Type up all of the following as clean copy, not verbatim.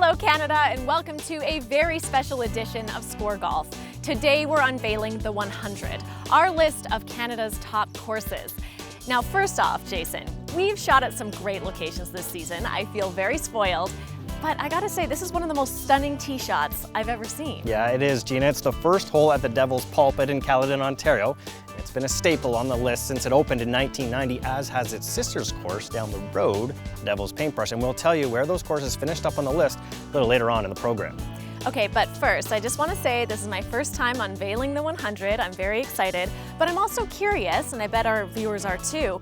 Hello Canada, and welcome to a very special edition of Score Golf. Today we're unveiling the 100, our list of Canada's top courses. Now first off, Jason, we've shot at some great locations this season. I feel very spoiled, but I gotta say this is one of the most stunning tee shots I've ever seen. Yeah, it is, Gina. It's the first hole at the Devil's Pulpit in Caledon, Ontario. It's been a staple on the list since it opened in 1990, as has its sister's course down the road, Devil's Paintbrush, and we'll tell you where those courses finished up on the list a little later on in the program. Okay, but first, I just want to say this is my first time unveiling the 100. I'm very excited, but I'm also curious, and I bet our viewers are too,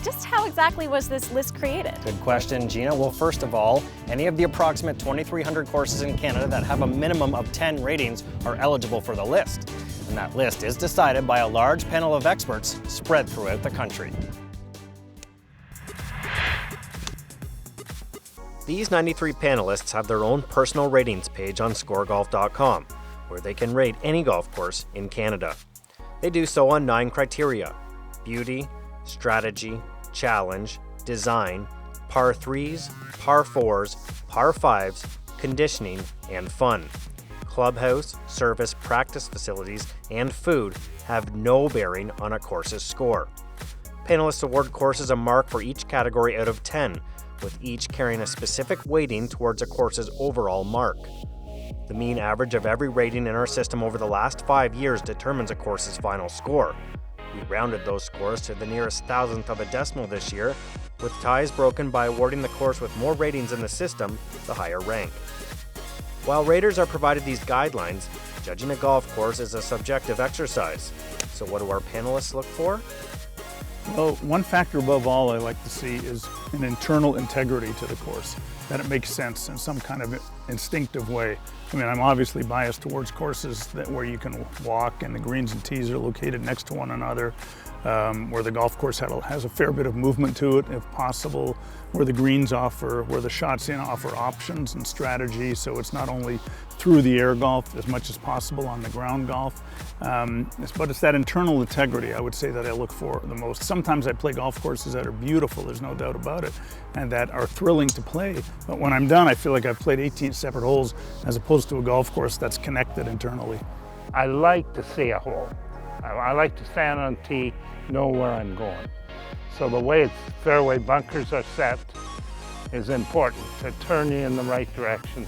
just how exactly was this list created? Good question, Gina. Well, first of all, any of the approximate 2,300 courses in Canada that have a minimum of 10 ratings are eligible for the list. And that list is decided by a large panel of experts spread throughout the country. These 93 panelists have their own personal ratings page on SCOREGolf.com, where they can rate any golf course in Canada. They do so on 9 criteria: beauty, strategy, challenge, design, par 3s, par 4s, par 5s, conditioning, and fun. Clubhouse, service, practice facilities, and food have no bearing on a course's score. Panelists award courses a mark for each category out of 10, with each carrying a specific weighting towards a course's overall mark. The mean average of every rating in our system over the last 5 years determines a course's final score. We rounded those scores to the nearest thousandth of a decimal this year, with ties broken by awarding the course with more ratings in the system the higher rank. While raters are provided these guidelines, judging a golf course is a subjective exercise. So what do our panelists look for? Well, one factor above all I like to see is an internal integrity to the course, that it makes sense in some kind of instinctive way. I mean, I'm obviously biased towards courses where you can walk and the greens and tees are located next to one another, where the golf course has a fair bit of movement to it, if possible, where the greens where the shots in offer options and strategy, so it's not only through the air golf as much as possible on the ground golf. But it's that internal integrity, I would say, that I look for the most. Sometimes I play golf courses that are beautiful, there's no doubt about it, and that are thrilling to play. But when I'm done, I feel like I've played 18 separate holes as opposed to a golf course that's connected internally. I like to see a hole. I like to stand on tee, know where I'm going. So the way its fairway bunkers are set is important to turn you in the right direction.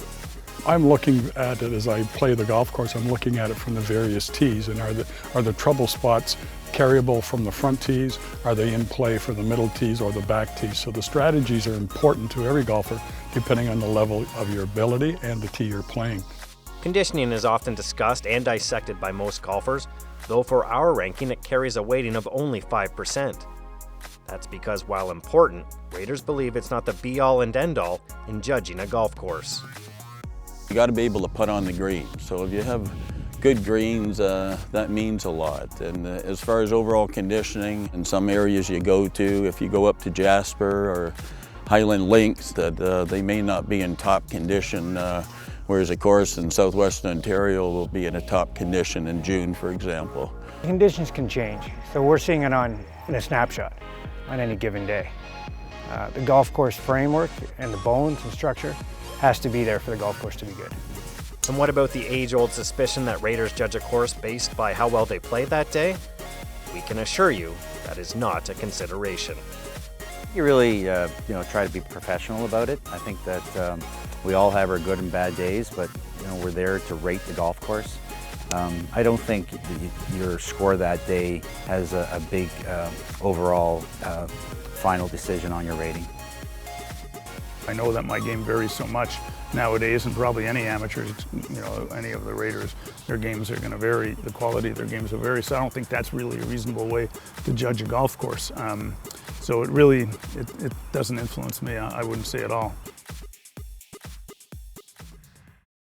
I'm looking at it as I play the golf course. I'm looking at it from the various tees, and are the trouble spots carryable from the front tees? Are they in play for the middle tees or the back tees? So the strategies are important to every golfer depending on the level of your ability and the tee you're playing. Conditioning is often discussed and dissected by most golfers, though for our ranking it carries a weighting of only 5%. That's because while important, raters believe it's not the be-all and end-all in judging a golf course. You got to be able to putt on the green. So if you have good greens, that means a lot. And as far as overall conditioning, in some areas you go to, if you go up to Jasper or Highland Links, that they may not be in top condition, whereas a course in southwestern Ontario will be in a top condition in June, for example. Conditions can change, so we're seeing it in a snapshot on any given day. The golf course framework and the bones and structure has to be there for the golf course to be good. And what about the age-old suspicion that raters judge a course based by how well they played that day? We can assure you that is not a consideration. You really try to be professional about it. I think that we all have our good and bad days, but we're there to rate the golf course. I don't think your score that day has a big overall final decision on your rating. I know that my game varies so much nowadays, and probably any amateurs, any of the raters, their games are going to vary, the quality of their games will vary, so I don't think that's really a reasonable way to judge a golf course. So it doesn't influence me, I wouldn't say at all.